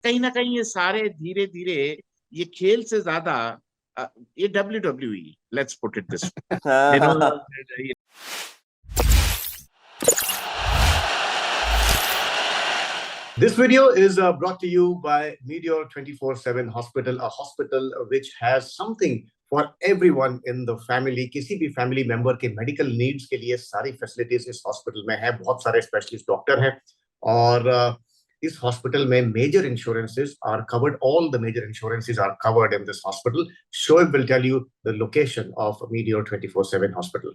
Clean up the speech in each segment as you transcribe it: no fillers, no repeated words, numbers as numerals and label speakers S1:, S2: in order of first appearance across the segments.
S1: कहीं ना कहीं ये सारे धीरे धीरे ये खेल से ज्यादा ये WWE, let's put it this, you know.
S2: This video is brought to you by Meteor 24/7 Hospital, a hospital which has something for everyone in the family. किसी भी फैमिली मेंबर के मेडिकल नीड्स के लिए सारी फैसिलिटीज इस hospital में है। बहुत सारे स्पेशलिस्ट डॉक्टर हैं और इस हॉस्पिटल में major insurances are covered. All the major insurances are covered in this hospital. Shoaib will tell you the location of Meteor 24/7 Hospital.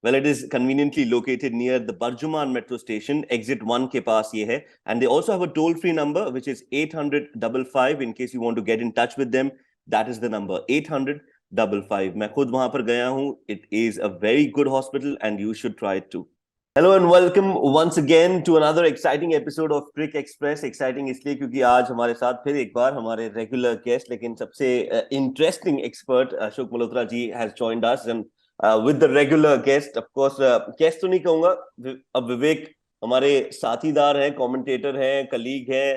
S3: Well, it is conveniently located near the Barjuman metro station, exit 1 के पास ये है. And they also have a toll-free number, which is 800-55 in case you want to get in touch with them. That is the number, 800-55. मैं खुद वहां पर गया हूँ. It is a very good hospital and you should try it too. Hello and welcome once again to another exciting episode of Trick Express. Exciting इसलिए क्योंकि आज हमारे साथ फिर एक बार हमारे रेगुलर गेस्ट, लेकिन सबसे interesting expert Ashok Malhotra ji has joined us. And with the regular guest, of course, guest तो नहीं कहूंगा, अब विवेक हमारे साथीदार हैं, कमेंटेटर हैं, कलीग हैं,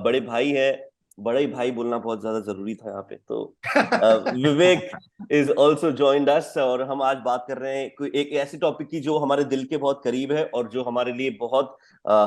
S3: बड़े भाई हैं. बड़े भाई बोलना बहुत ज्यादा जरूरी था यहाँ पे, तो विवेक इज ऑल्सो जॉइंड अस. और हम आज बात कर रहे हैं कोई एक ऐसे टॉपिक की जो हमारे दिल के बहुत करीब है और जो हमारे लिए बहुत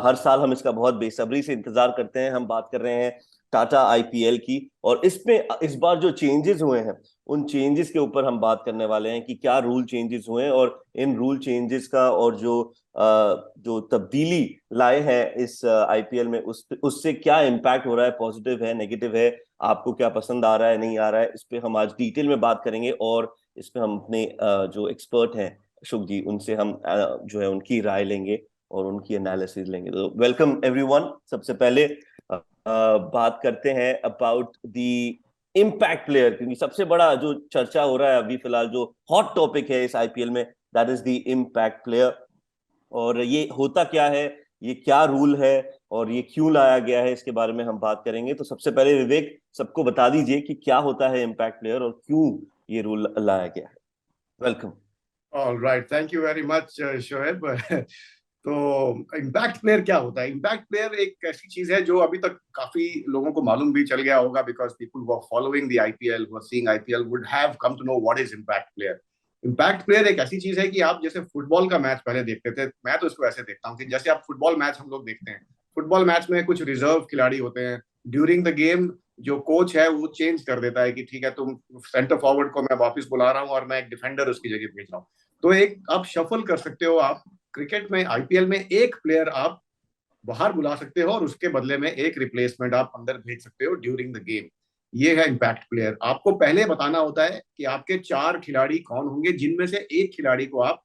S3: हर साल हम इसका बहुत बेसब्री से इंतजार करते हैं. हम बात कर रहे हैं टाटा आईपीएल की, और इसमें इस बार जो चेंजेस हुए हैं उन चेंजेस के ऊपर हम बात करने वाले हैं कि क्या रूल चेंजेस हुए हैं और इन रूल चेंजेस का और जो तब्दीली लाए हैं इस आईपीएल में उससे क्या इम्पैक्ट हो रहा है, पॉजिटिव है, नेगेटिव है, आपको क्या पसंद आ रहा है, नहीं आ रहा है, इस पे हम आज डिटेल में बात करेंगे. और इस पे हम अपने जो एक्सपर्ट हैं अशोक जी, उनसे हम जो है उनकी राय लेंगे और उनकी एनालिसिस लेंगे. तो वेलकम एवरीवन. सबसे पहले बात करते हैं अबाउट द इम्पैक्ट प्लेयर, क्योंकि सबसे बड़ा जो चर्चा हो रहा है अभी फिलहाल, जो हॉट टॉपिक है इस आईपीएल में, that is the impact player. और ये होता क्या है, ये क्या रूल है और ये क्यों लाया गया है, इसके बारे में हम बात करेंगे. तो सबसे पहले विवेक सबको बता दीजिए कि क्या होता है इम्पैक्ट प्लेयर और क्यों ये रूल लाया गया है. Welcome.
S2: All right, thank you very much, Shoaib. तो इम्पैक्ट प्लेयर क्या होता है? इम्पैक्ट प्लेयर एक ऐसी चीज है जो अभी तक काफी लोगों को मालूम भी चल गया होगा, because people who are following the IPL, who are seeing IPL would have come to know what is impact player. Impact player एक ऐसी चीज है कि आप जैसे फुटबॉल का मैच पहले देखते थे, मैं तो इसको ऐसे देखता हूँ कि जैसे आप फुटबॉल मैच हम लोग देखते हैं, फुटबॉल मैच में कुछ रिजर्व खिलाड़ी होते हैं. ड्यूरिंग द गेम जो कोच है वो चेंज कर देता है कि ठीक है, तुम सेंटर फॉरवर्ड को मैं वापस बुला रहा हूँ और मैं एक डिफेंडर उसकी जगह भेज रहा हूँ. तो एक आप शफल कर सकते हो. आप क्रिकेट में आईपीएल में एक प्लेयर आप बाहर बुला सकते हो और उसके बदले में एक रिप्लेसमेंट आप अंदर भेज सकते हो ड्यूरिंग द गेम. ये है इम्पैक्ट प्लेयर. आपको पहले बताना होता है कि आपके 4 खिलाड़ी कौन होंगे, जिनमें से एक खिलाड़ी को आप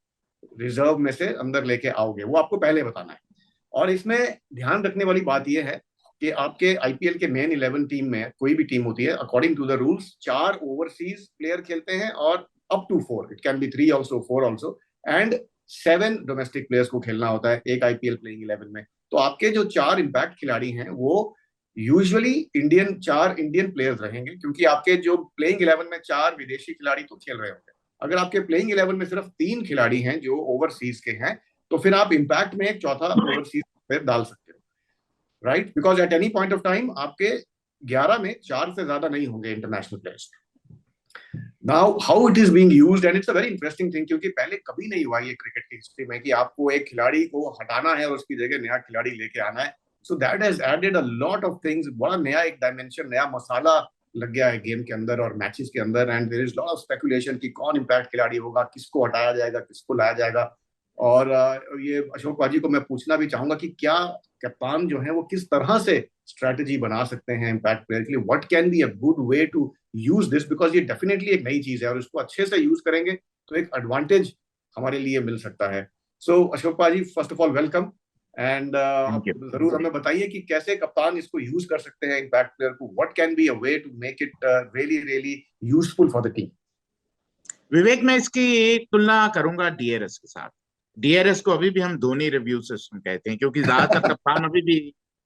S2: रिजर्व में से अंदर लेके आओगे, वो आपको पहले बताना है. और इसमें ध्यान रखने वाली बात यह है कि आपके आईपीएल के मेन 11 टीम में कोई भी टीम होती है, according to the rules 4 overseas player खेलते हैं और up to 4, it can be 3 also, 4 also, and 7 domestic players को खेलना होता है एक आईपीएल प्लेइंग 11 में. तो आपके जो 4 इम्पैक्ट खिलाड़ी हैं वो यूजुअली 4 इंडियन प्लेयर्स रहेंगे, क्योंकि आपके जो प्लेइंग 11 में 4 विदेशी खिलाड़ी तो खेल रहे होंगे. अगर आपके प्लेइंग 11 में सिर्फ 3 खिलाड़ी हैं जो ओवरसीज के हैं, तो फिर आप इम्पैक्ट में एक चौथा ओवरसीज प्लेयर डाल सकते हो, right? Because at any point of time आपके 11 में 4 से ज्यादा नहीं होंगे international players. Now, how it is being used, and it's a very interesting thing, क्योंकि पहले कभी नहीं हुआ ये क्रिकेट की हिस्ट्री में कि आपको एक खिलाड़ी को हटाना है और उसकी जगह नया खिलाड़ी लेके आना है. So that has added a lot of things. बड़ा नया एक डायमेंशन, नया मसाला लग गया है गेम के अंदर और मैचेस के अंदर. And there is lot of speculation कि कौन इम्पैक्ट खिलाड़ी होगा, किसको हटाया जाएगा, किसको लाया जाएगा. और ये अशोक बाजी को मैं पूछना भी चाहूंगा कि क्या कप्तान जो है वो किस तरह से स्ट्रैटेजी बना सकते हैं इम्पैक्ट प्लेयर के लिए. What can be a good way to use this, because ये डेफिनेटली एक नई चीज है और इसको अच्छे से यूज करेंगे तो एक एडवांटेज हमारे लिए मिल सकता है. सो अशोक बाजी, first of all welcome. And जरूर हमें बताइए कि कैसे कप्तान इसको यूज कर सकते हैं इम्पैक्ट प्लेयर को. What can be a way to make it really really useful for the team.
S1: Vivek, मैं इसकी तुलना करूंगा डीआरएस के साथ. डीआरएस को अभी भी हम धोनी रिव्यू सिस्टम कहते हैं, क्योंकि ज्यादातर कप्तान अभी भी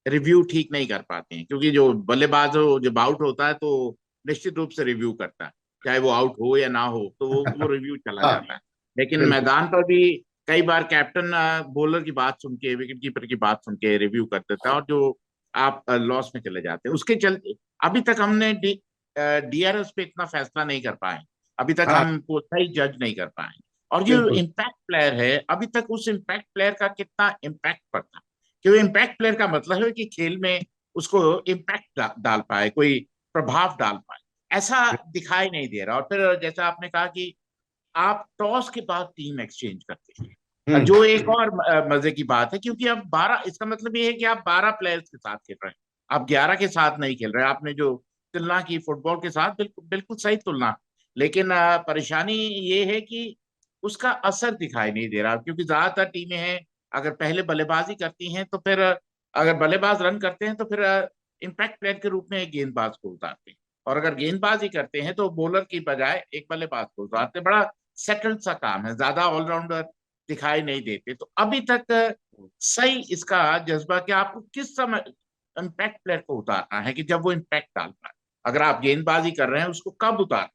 S1: रिव्यू ठीक नहीं कर पाते हैं, क्योंकि जो बल्लेबाज हो जब आउट होता है तो निश्चित रूप से रिव्यू करता है, चाहे वो आउट हो या ना हो, तो वो रिव्यू चला जाता है. लेकिन मैदान पर भी कई बार कैप्टन बॉलर की बात सुन के, विकेट कीपर की बात सुन के रिव्यू कर देता है, और जो आप लॉस में चले जाते हैं। उसके चलते अभी तक हमने डीआरएस पे इतना फैसला नहीं कर पाए, अभी तक
S2: हाँ
S1: हम को सही जज नहीं कर पाए। और जो
S2: बिल्कुल।
S1: इम्पैक्ट प्लेयर है, अभी तक उस इम्पैक्ट प्लेयर का कितना इम्पैक्ट पड़ता है, क्योंकि इम्पैक्ट प्लेयर का मतलब है कि खेल में उसको इम्पैक्ट डाल पाए, कोई प्रभाव डाल पाए, ऐसा दिखाई नहीं दे रहा। और फिर जैसा आपने कहा कि आप टॉस के बाद टीम एक्सचेंज करते हैं, जो एक और मजे की बात है, क्योंकि अब 12, इसका मतलब ये है कि आप 12 प्लेयर्स के साथ खेल रहे हैं, आप 11 के साथ नहीं खेल रहे हैं। आपने जो तुलना की फुटबॉल के साथ, बिल्कुल बिल्कुल सही तुलना, लेकिन परेशानी ये है कि उसका असर दिखाई नहीं दे रहा, क्योंकि ज्यादातर टीमें हैं, अगर पहले बल्लेबाजी करती हैं तो फिर अगर बल्लेबाज रन करते हैं तो फिर इम्पैक्ट प्लेयर के रूप में एक गेंदबाज को उतारते हैं, और अगर गेंदबाजी करते हैं तो बॉलर की बजाय एक बल्लेबाज को उतारते हैं। बड़ा सेटल्ड सा काम है, ज्यादा ऑलराउंडर दिखाई नहीं देते। तो अभी तक सही इसका जज्बा कि आपको किस समय इम्पैक्ट प्लेयर को उतारना है, कि जब वो इम्पैक्ट डाल पाए। अगर आप गेंदबाजी कर रहे हैं, उसको कब उतार,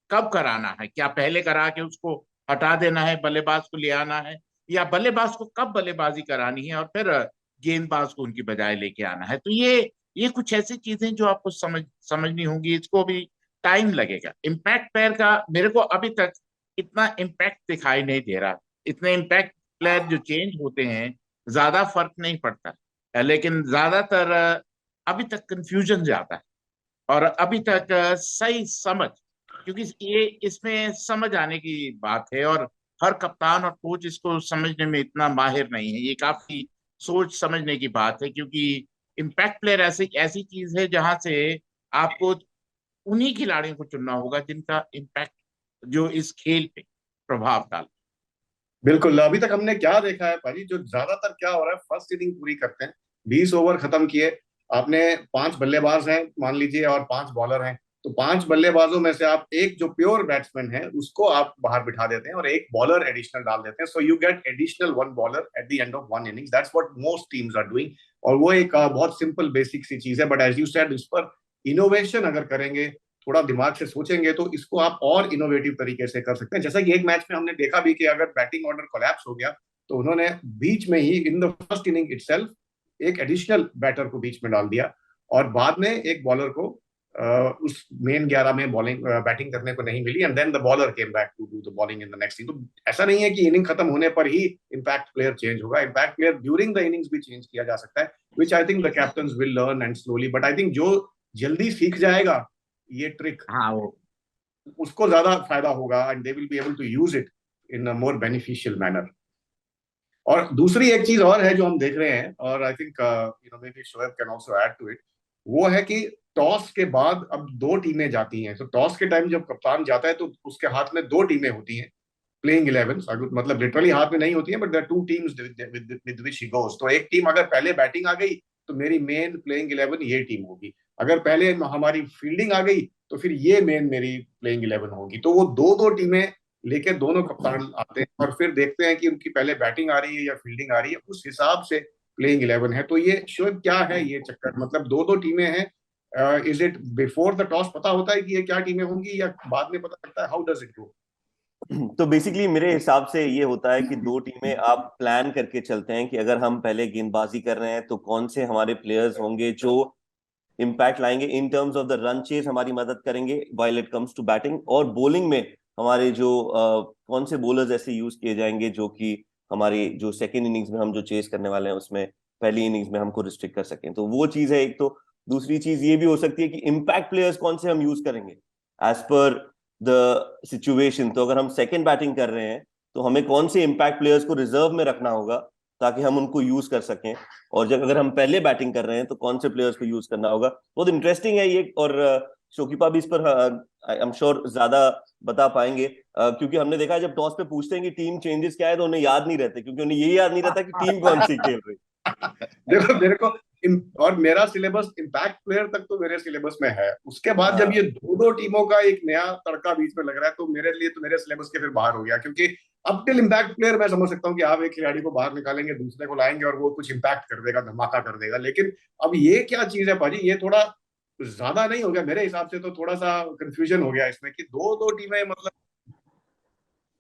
S1: कब कराना है, क्या पहले करा के उसको हटा देना है, बल्लेबाज को ले आना है, या बल्लेबाज को कब बल्लेबाजी करानी है और फिर गेंदबाज को उनकी बजाय लेके आना है। तो ये कुछ ऐसी चीजें जो आपको समझनी होंगी, इसको भी टाइम लगेगा। इम्पैक्ट प्लेयर का मेरे को अभी तक इतना इम्पैक्ट दिखाई नहीं दे रहा। इतने इम्पैक्ट प्लेयर जो चेंज होते हैं, ज्यादा फर्क नहीं पड़ता, लेकिन ज्यादातर अभी तक कंफ्यूजन ज्यादा है, और अभी तक सही समझ, क्योंकि ये इसमें समझ आने की बात है, और हर कप्तान और कोच इसको समझने में इतना माहिर नहीं है। ये काफी सोच समझने की बात है, क्योंकि इम्पैक्ट प्लेयर ऐसी ऐसी चीज है जहां से आपको उन्हीं खिलाड़ियों को चुनना होगा जिनका इम्पैक्ट, जो इस खेल पे प्रभाव डाल।
S2: बिल्कुल। अभी तक हमने क्या देखा है भाजी, जो ज्यादातर क्या हो रहा है, फर्स्ट इनिंग पूरी करते हैं, 20 ओवर खत्म किए, आपने 5 बल्लेबाज हैं मान लीजिए और 5 बॉलर हैं, तो 5 बल्लेबाजों में से आप एक जो प्योर बैट्समैन है उसको आप बाहर बिठा देते हैं और एक बॉलर एडिशनल डाल देते हैं, so you get additional 1 bowler at the end of 1 innings. That's what most teams are doing. और वो एक बहुत सिंपल बेसिक सी चीज है, बट एज यू सेड इस पर इनोवेशन अगर करेंगे, थोड़ा दिमाग से सोचेंगे, तो इसको आप और इनोवेटिव तरीके से कर सकते हैं। जैसा कि एक मैच में हमने देखा भी कि अगर बैटिंग ऑर्डर कोलैप्स हो गया तो उन्होंने बीच में ही in the first inning itself एक एडिशनल बैटर को बीच में डाल दिया और बाद में एक बॉलर को उस मेन 11 में बॉलिंग बैटिंग करने को नहीं मिली, and then the bowler came back to do the bowling in the next inning. तो ऐसा नहीं है कि इनिंग खत्म होने पर ही इम्पैक्ट प्लेयर चेंज होगा, impact player during the innings भी चेंज किया जा सकता है, which I think the captains will learn and slowly. But I think जो जल्दी सीख जाएगा ये ट्रिक,
S1: हाँ, वो
S2: उसको ज्यादा फायदा होगा and they will be able to use it in a more beneficial manner. और दूसरी एक चीज और है जो हम देख रहे हैं, और I think maybe Shoaib can also add to it, वो है कि टॉस के बाद अब 2 टीमें जाती हैं। तो टॉस के टाइम जब कप्तान जाता है तो उसके हाथ में 2 टीमें होती हैं, प्लेइंग 11, मतलब लिटरली हाथ में नहीं होती है, but there 2 teams with which he goes. तो एक टीम अगर पहले बैटिंग आ गई तो मेरी मेन प्लेइंग 11 ये टीम होगी, अगर पहले हमारी फील्डिंग आ गई तो फिर ये मेन मेरी प्लेइंग 11 होगी। तो वो दो दो टीमें लेके दोनों कप्तान आते हैं और फिर देखते हैं कि उनकी पहले बैटिंग आ रही है या फील्डिंग आ रही है, उस हिसाब से प्लेइंग 11 है। तो ये शोएब क्या है ये चक्कर, मतलब दो दो टीमें हैं, is it before the toss पता होता है कि ये क्या टीमें होंगी या बाद में पता लगता है, हाउ डज इट गो?
S3: तो बेसिकली मेरे हिसाब से ये होता है कि 2 टीमें आप प्लान करके चलते हैं कि अगर हम पहले गेंदबाजी कर रहे हैं तो कौन से हमारे प्लेयर्स होंगे जो इम्पैक्ट लाएंगे in terms of the run chase, हमारी मदद करेंगे while it comes to batting, और बॉलिंग में हमारे जो कौन से बॉलर्स ऐसे यूज किए जाएंगे जो कि हमारी जो सेकेंड इनिंग्स में हम जो चेस करने वाले हैं उसमें पहली इनिंग्स में हमको रिस्ट्रिक्ट कर सकें। तो वो चीज है एक। तो दूसरी चीज ये भी हो सकती है कि इम्पैक्ट प्लेयर्स कौन से हम यूज करेंगे एज पर द सिचुएशन। तो अगर हम सेकेंड बैटिंग कर रहे हैं तो हमें कौन से इम्पैक्ट प्लेयर्स को रिजर्व में रखना होगा ताकि हम उनको यूज कर सकें, और जब अगर हम पहले बैटिंग कर रहे हैं तो कौन से प्लेयर्स को यूज करना होगा। बहुत इंटरेस्टिंग है ये। और शोकीपा भी इस पर आई एम श्योर ज्यादा बता पाएंगे, क्योंकि हमने देखा है जब टॉस पे पूछते हैं कि टीम चेंजेस क्या है तो उन्हें याद नहीं रहते, क्योंकि उन्हें ये याद नहीं रहता कि टीम कौन सी खेल रही।
S2: देखो मेरे को और मेरा सिलेबस इम्पैक्ट प्लेयर तक तो मेरे सिलेबस में है, उसके बाद जब ये दो दो टीमों का एक नया तड़का बीच में लग रहा है तो मेरे लिए तो मेरे सिलेबस के फिर बाहर हो गया, क्योंकि अब टिल इम्पैक्ट प्लेयर मैं समझ सकता हूँ कि आप एक खिलाड़ी को बाहर निकालेंगे, दूसरे को लाएंगे और वो कुछ इम्पैक्ट कर देगा, धमाका कर देगा। लेकिन अब ये क्या चीज है भाजी, ये थोड़ा ज्यादा नहीं हो गया मेरे हिसाब से? तो थोड़ा सा कंफ्यूजन हो गया इसमें कि दो दो टीमें, मतलब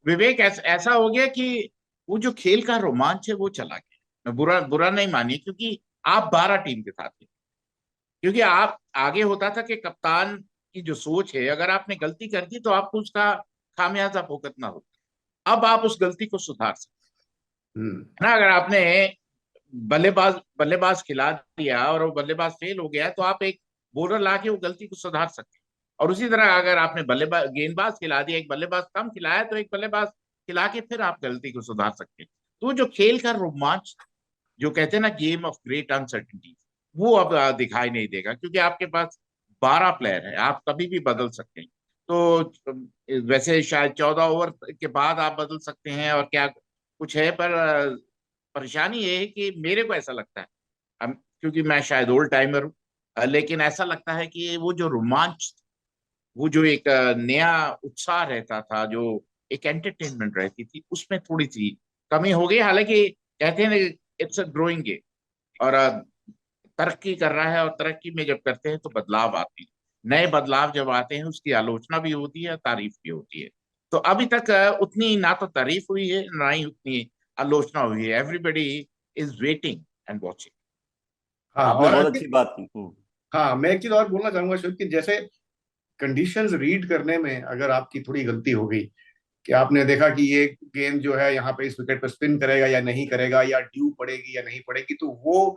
S1: विवेक ऐसा हो गया कि वो जो खेल का रोमांच है वो चला गया। मैं बुरा बुरा नहीं मानिए, क्योंकि आप 12 टीम के साथ हैं, क्योंकि आप आगे होता था कि कप्तान की जो सोच है, अगर आपने गलती कर दी तो आपको उसका खामियाजा भुगतना होता। अब आप उस गलती को सुधार सकते
S2: हम्म।
S1: हैं ना। अगर आपने बल्लेबाज बल्लेबाज खिला दिया और वो बल्लेबाज फेल हो गया, तो आप एक बॉलर लाके वो गलती को सुधार सकते हैं। और उसी तरह अगर आपने बल्लेबाज गेंदबाज खिला दिया, एक बल्लेबाज कम खिलाया, तो एक बल्लेबाज खिला के फिर आप गलती को सुधार सकते हैं। तो जो खेल का रोमांच, जो कहते हैं ना गेम ऑफ ग्रेट अनसर्टिनिटी, वो अब दिखाई नहीं देगा, क्योंकि आपके पास 12 प्लेयर है, आप कभी भी बदल सकते हैं। तो वैसे शायद 14 ओवर के बाद आप बदल सकते हैं और क्या कुछ है, पर परेशानी ये है कि मेरे को ऐसा लगता है, क्योंकि मैं शायद ओल्ड टाइमर हूँ, लेकिन ऐसा लगता है कि वो जो रोमांच, वो जो एक नया उत्साह रहता था, जो एक एंटरटेनमेंट रहती थी, उसमें थोड़ी सी कमी हो गई। हालांकि कहते हैं इट्स अ ग्रोइंग गेम, और तरक्की कर रहा है, और तरक्की में जब करते हैं तो बदलाव आते हैं। नए बदलाव जब आते हैं, उसकी आलोचना भी होती है, तारीफ भी होती है। तो अभी तक उतनी ना तो तारीफ हुई है, ना ही उतनी आलोचना हुई है। Everybody is waiting and watching.
S2: हाँ,
S3: आपने
S2: और
S3: बहुत
S2: अंकित,
S3: अच्छी बात की।
S2: हाँ मैं एक चीज और बोलना चाहूंगा शुभ, कि जैसे कंडीशंस रीड करने में अगर आपकी थोड़ी गलती हो गई, कि आपने देखा कि ये गेंद जो है यहाँ पे इस विकेट पर स्पिन करेगा या नहीं करेगा, या ड्यू पड़ेगी या नहीं पड़ेगी, तो वो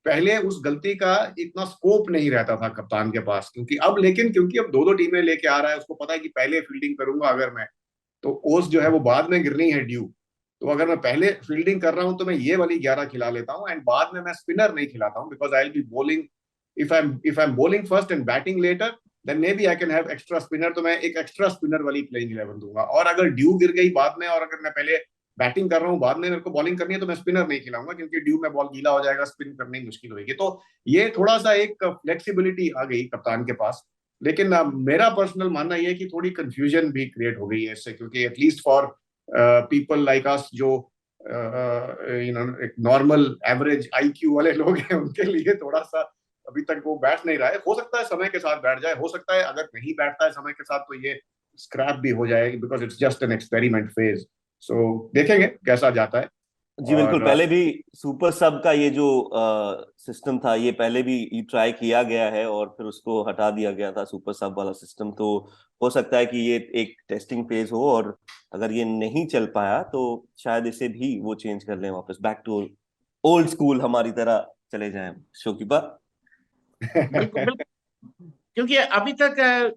S2: पहले उस गलती का इतना स्कोप नहीं रहता था कप्तान के पास, क्योंकि अब, लेकिन क्योंकि अब दो दो टीमें लेके आ रहा है, उसको पता है कि पहले फील्डिंग करूंगा अगर मैं, तो ओस जो है वो बाद में गिरनी है ड्यू। तो अगर मैं पहले फील्डिंग कर रहा हूं तो मैं ये वाली 11 खिला लेता हूं, एंड बाद में मैं स्पिनर नहीं खिलाता हूं, because I will be bowling, if I am bowling first and batting later, then maybe I can have extra spinner, तो मैं एक एक्स्ट्रा स्पिनर वाली प्लेइंग 11 दूंगा। और अगर ड्यू गिर गई बाद में, और अगर मैं पहले बैटिंग कर रहा हूँ, बाद में मेरे को बॉलिंग करनी है, तो मैं स्पिनर नहीं खिलाऊंगा, क्योंकि ड्यू में बॉल गीला हो जाएगा, स्पिन करनी मुश्किल होगी। तो ये थोड़ा सा एक फ्लेक्सिबिलिटी आ गई कप्तान के पास। लेकिन मेरा पर्सनल मानना यह है कि थोड़ी कंफ्यूजन भी क्रिएट हो गई है इससे, क्योंकि at least for people like us, जो एक नॉर्मल एवरेज आईक्यू वाले लोग हैं, उनके लिए थोड़ा सा अभी तक वो बैठ नहीं रहा है। हो सकता है समय के साथ बैठ जाए, हो सकता है अगर नहीं बैठता है समय के साथ तो ये स्क्रैप भी हो जाएगी, because it's just an experiment phase. So देखेंगे कैसा जाता है।
S3: जी बिल्कुल,
S2: और
S3: पहले भी सुपर सब का ये जो सिस्टम था, ये पहले भी ट्राई किया गया है और फिर उसको हटा दिया गया था, सुपर सब वाला सिस्टम। तो हो सकता है कि ये एक टेस्टिंग फेज हो, और अगर ये नहीं चल पाया तो शायद इसे भी वो चेंज कर लें, वापस बैक टू ओल्ड स्कूल हमारी तरह चले जाएं। शोकिबा।
S1: बिल्कुल बिल्कुल, क्योंकि अभी तक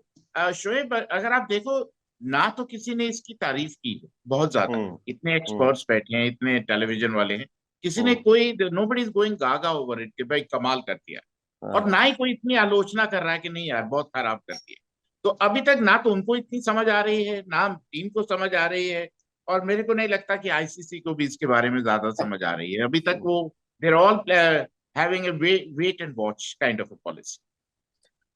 S1: शोएब, अगर आप देखो, ना तो किसी ने इसकी तारीफ की है बहुत ज्यादा,
S3: हम्म।
S1: इतने
S3: हम्म।
S1: एक्सपर्ट्स बैठे हैं, इतने टेलीविजन वाले हैं, किसी ने
S3: हम्म।
S1: कोई, nobody is going gaga over it कि भाई कमाल कर दिया। और
S3: हाँ।
S1: ना ही कोई इतनी आलोचना कर रहा है कि नहीं यार बहुत खराब कर दिया। तो अभी तक ना तो उनको इतनी समझ आ रही है, ना टीम को समझ आ रही है, और मेरे को नहीं लगता कि आईसीसी को भी इसके बारे में ज्यादा समझ आ रही है अभी तक। वो they're all having a wait and watch kind of a policy.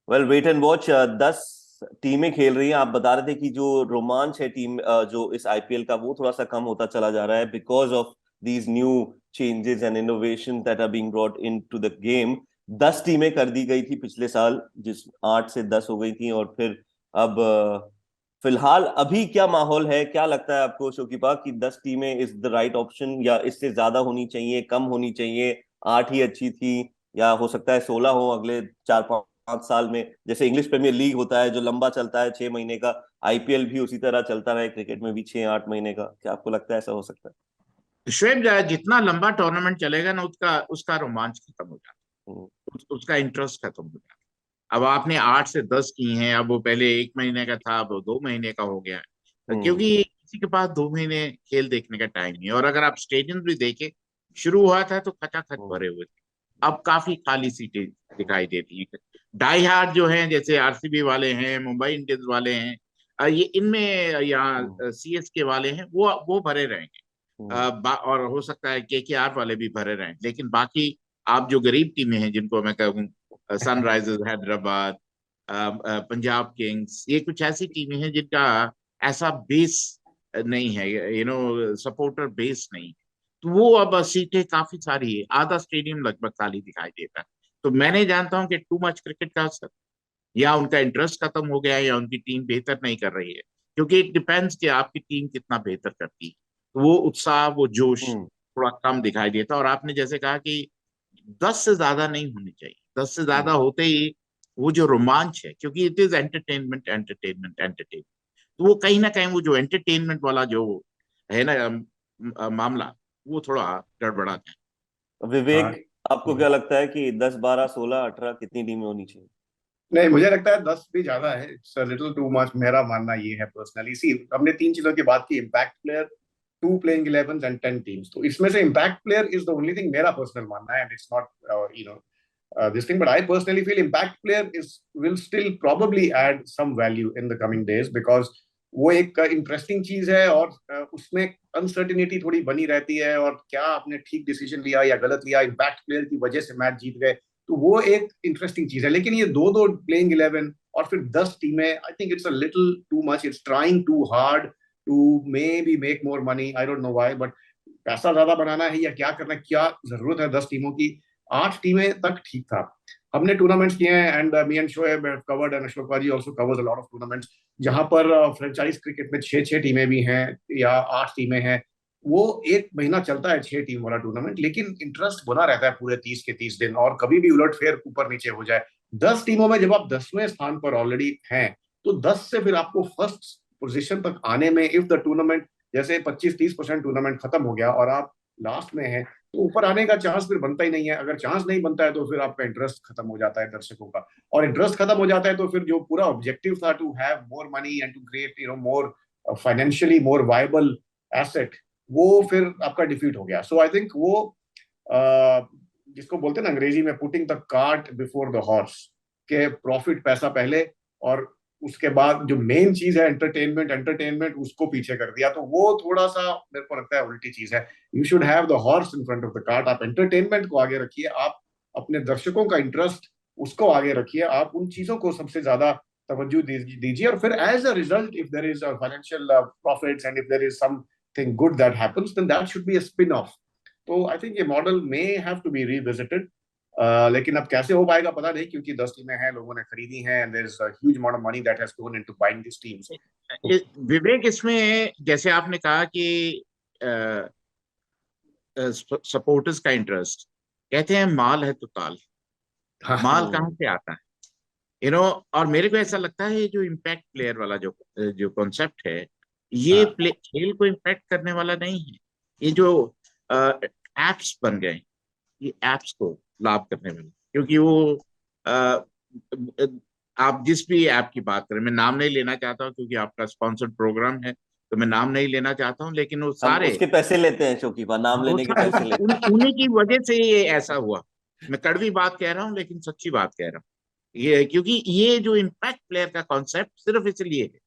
S3: Well, wait and watch. 10 टीमें खेल रही हैं। आप बता रहे थे कि जो रोमांच है टीम जो इस आईपीएल का, वो थोड़ा सा कम होता चला जा रहा है because of these new changes and innovation that are being brought into the game. 10 टीमें कर दी गई थी पिछले साल, जिस 8 से 10 हो गई थी, और फिर अब फिलहाल अभी क्या माहौल है? क्या लगता है आपको शोकिबा कि 10 टीमें इज द राइट ऑप्शन, या इससे ज्यादा होनी चाहिए, कम होनी चाहिए, 8 ही अच्छी थी, या हो सकता है 16 हो अगले 4-5 साल में, जैसे इंग्लिश प्रीमियर लीग होता है जो लंबा चलता है 6 महीने का, आईपीएल भी उसी तरह चलता रहे, क्रिकेट में भी 6-8 महीने का? क्या आपको लगता है ऐसा हो सकता
S1: शुएब, जितना लंबा टूर्नामेंट चलेगा ना, उसका उसका रोमांच खत्म हो जाता
S3: है?
S1: है, उसका इंटरेस्ट खत्म हो जाता है। अब आपने 8 से 10 की हैं, अब वो पहले 1 महीने का था, अब वो 2 महीने का हो गया है,
S3: हम्म।
S1: क्योंकि किसी के पास 2 महीने खेल देखने का टाइम नहीं है। और अगर आप स्टेडियम भी देखे, शुरू हुआ था तो खचाखच
S3: हम्म।
S1: भरे हुए थे, अब काफी खाली सीटें दिखाई देती हैं। डाई हार्ड जो हैं, जैसे आरसीबी वाले हैं, मुंबई इंडियंस वाले हैं, ये इनमें,
S3: हम्म।
S1: यहाँ सीएसके वाले हैं, वो भरे रहेंगे।
S3: हम्म।
S1: और हो सकता है केकेआर वाले भी भरे रहें, लेकिन बाकी आप जो गरीब टीमें हैं, जिनको मैं कहूँ सनराइजर्स हैदराबाद, पंजाब किंग्स, ये कुछ ऐसी टीमें हैं जिनका ऐसा बेस नहीं है, सपोर्टर बेस नहीं, तो वो अब सीटें काफी सारी है, आधा स्टेडियम लगभग खाली दिखाई देता है। तो मैं नहीं जानता हूँ कि टू मच क्रिकेट का असर, या उनका इंटरेस्ट खत्म हो गया है, या उनकी टीम बेहतर नहीं कर रही है, क्योंकि इट डिपेंड्स कि आपकी टीम कितना बेहतर करती है। तो वो उत्साह, वो जोश
S3: हम्म।
S1: थोड़ा कम दिखाई देता है। और आपने जैसे कहा कि 10 से ज्यादा नहीं होनी चाहिए, 10 से ज्यादा होते ही वो जो रोमांच है, क्योंकि it is entertainment entertainment entertainment, तो वो कहीं ना कहीं वो जो एंटरटेनमेंट वाला जो है ना मामला, वो थोड़ा गड़बड़ाता है।
S3: विवेक, आपको क्या लगता है कि 10, 12, 16, 18 कितनी टीमें होनी चाहिए?
S2: नहीं, मुझे लगता है 10 भी ज्यादा है, it's a little too much, मेरा मानना ये है पर्सनली। सी, हमने 3 चीजों की बात की, impact player, 2 playing 11 and 10 teams, तो इसमें से impact player is the only thing, मेरा पर्सनल मानना है, and it's not you know this thing, but I personally feel impact player will still probably add some value in the coming days, because वो एक interesting चीज है, और उसमें uncertainty थोड़ी बनी रहती है, और क्या आपने ठीक डिसीजन लिया या गलत लिया, इम्पैक्ट प्लेयर की वजह से मैच जीत गए, तो वो एक इंटरेस्टिंग चीज है। लेकिन ये दो प्लेइंग 11 और फिर 10 टीमें, I think it's a little too much, it's trying too hard to maybe make more money, I don't know why, but पैसा ज्यादा बनाना है या क्या करना है, क्या जरूरत है 10 टीमों की? 8 टीमें तक ठीक था। हमने टूर्नामेंट्स किए हैं, and me and Shoaib have covered, and Ashok baji also covers a lot of tournaments, जहां पर फ्रेंचाइज क्रिकेट में 6 टीमें भी हैं या 8 टीमें हैं, वो 1 महीना चलता है 6 टीम वाला टूर्नामेंट, लेकिन इंटरेस्ट बना रहता है पूरे 30 के 30 दिन, और कभी भी उलटफेर ऊपर नीचे हो जाए। 10 टीमों में जब आप 10वें स्थान पर ऑलरेडी हैं, तो 10 से फिर आपको फर्स्ट पोजीशन तक आने में, इफ द टूर्नामेंट जैसे 25-30% टूर्नामेंट खत्म हो गया और आप लास्ट में हैं, तो ऊपर आने का चांस फिर बनता ही नहीं है। अगर चांस नहीं बनता है तो फिर आपका इंटरेस्ट खत्म हो जाता है दर्शकों का, और इंटरेस्ट खत्म हो जाता है तो फिर जो पूरा ऑब्जेक्टिव था to have more money and to create more financially more viable asset, वो फिर आपका डिफीट हो गया। सो आई थिंक वो जिसको बोलते हैं ना अंग्रेजी में, putting the cart before the horse, के प्रॉफिट पैसा पहले, और उसके बाद जो मेन चीज है एंटरटेनमेंट उसको पीछे कर दिया, तो वो थोड़ा सा मेरे को लगता है उल्टी चीज है। You should have the horse in front of the cart, आप एंटरटेनमेंट को आगे रखिए, आप अपने दर्शकों का इंटरेस्ट उसको आगे रखिए, आप उन चीजों को सबसे ज्यादा तवज्जो दीजिए, और फिर as a result if there is financial profits and if there is something good that happens, then that should be a spin off. तो आई थिंक ये model may have to be revisited, लेकिन अब कैसे हो पाएगा पता नहीं, क्योंकि 10 टीमें हैं, लोगों ने खरीदी हैं, and there is a huge amount of money that has gone into buying this teams.
S1: Vivek, इसमें जैसे आपने कहा कि सपोर्टर्स का इंटरेस्ट, कहते हैं माल है तो ताल, माल कहाँ से आता है, और मेरे को ऐसा लगता है ये जो इम्पैक्ट प्लेयर वाला जो जो कॉन्सेप्ट है, ये खेल को इम्पैक्ट करने वाला नहीं है। ये जो एप्स बन गए, ये एप्स को लाभ करने वाले, क्योंकि वो आप जिस भी ऐप की बात करें, मैं नाम नहीं लेना चाहता हूँ क्योंकि आपका स्पॉन्सर्ड प्रोग्राम है, तो मैं नाम नहीं लेना चाहता हूँ, लेकिन वो
S3: हम
S1: सारे
S3: उसके पैसे लेते हैं, शोकीफा, नाम लेने के पैसे लेते हैं।
S1: उन्हीं की वजह से ये ऐसा हुआ। मैं कड़वी बात कह रहा हूँ लेकिन सच्ची बात कह रहा हूँ, ये क्योंकि ये जो इम्पैक्ट प्लेयर का कॉन्सेप्ट सिर्फ इसलिए है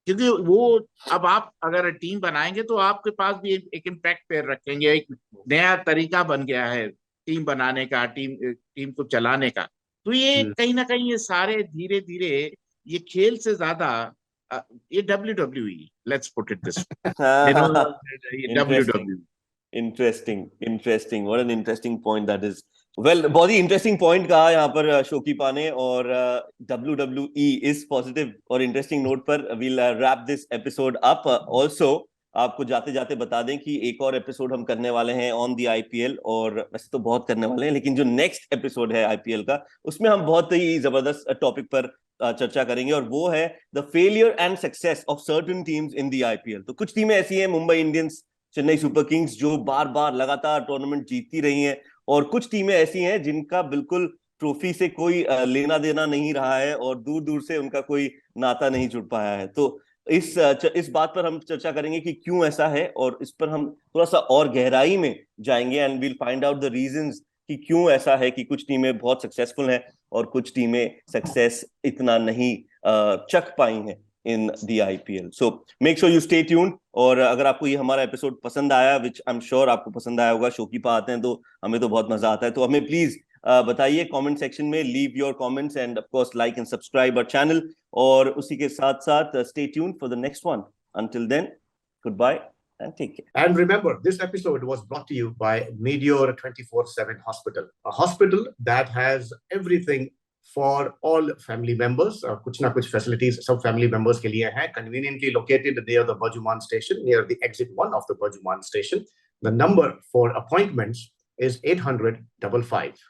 S1: क्योंकि वो, अब आप अगर टीम बनाएंगे तो आपके पास भी एक इम्पैक्ट प्लेयर रखेंगे, एक नया तरीका बन गया है टीम बनाने का, टीम को चलाने का। तो ये कहीं ना कहीं ये सारे धीरे धीरे ये खेल से ज्यादा ये WWE, let's put it this, WWE।
S3: Interesting, what an interesting point that is. Well, बहुत ही इंटरेस्टिंग पॉइंट कहा यहाँ पर शोकीफा ने, और WWE इस पॉजिटिव और इंटरेस्टिंग नोट पर we'll wrap this episode up. Also आपको जाते जाते बता दें कि एक और एपिसोड हम करने वाले हैं ऑन दी IPL, और वैसे तो बहुत करने वाले हैं, लेकिन जो नेक्स्ट एपिसोड है IPL का, उसमें हम बहुत ही जबरदस्त टॉपिक पर चर्चा करेंगे, और वो है the failure and success of certain teams in the IPL। तो कुछ टीमें ऐसी हैं, Mumbai Indians, Chennai super Kings, जो बार बार लगातार टूर्नामेंट जीतती रही हैं, और कुछ टीमें ऐसी हैं जिनका बिल्कुल ट्रॉफी से कोई लेना देना नहीं रहा है, और दूर दूर से उनका कोई नाता नहीं जुड़ पाया है। तो इस बात पर हम चर्चा करेंगे कि क्यों ऐसा है, और इस पर हम थोड़ा सा और गहराई में जाएंगे, and we'll find out the reasons कि क्यों ऐसा है कि कुछ टीमें बहुत सक्सेसफुल हैं और कुछ टीमें सक्सेस इतना नहीं चख पाई हैं इन दी IPL। So make sure you stay tuned, और अगर आपको ये हमारा एपिसोड पसंद आया, विच आई एम श्योर आपको पसंद आया होगा, शोकीफा आते हैं तो हमें तो बहुत मजा आता है, तो हमें प्लीज बताइए कमेंट सेक्शन में, leave your comments, and of course like and subscribe our channel, और उसी के साथ साथ stay tuned for the next one. Until then, goodbye and take care.
S2: And remember, this episode was brought to you by Meteor 24/7 Hospital, a hospital that has everything for all family members. कुछ ना कुछ facilities सब family members के लिए हैं, conveniently located near the Burjuman station, near the exit 1 of the Burjuman station. The number for appointments is 800-55.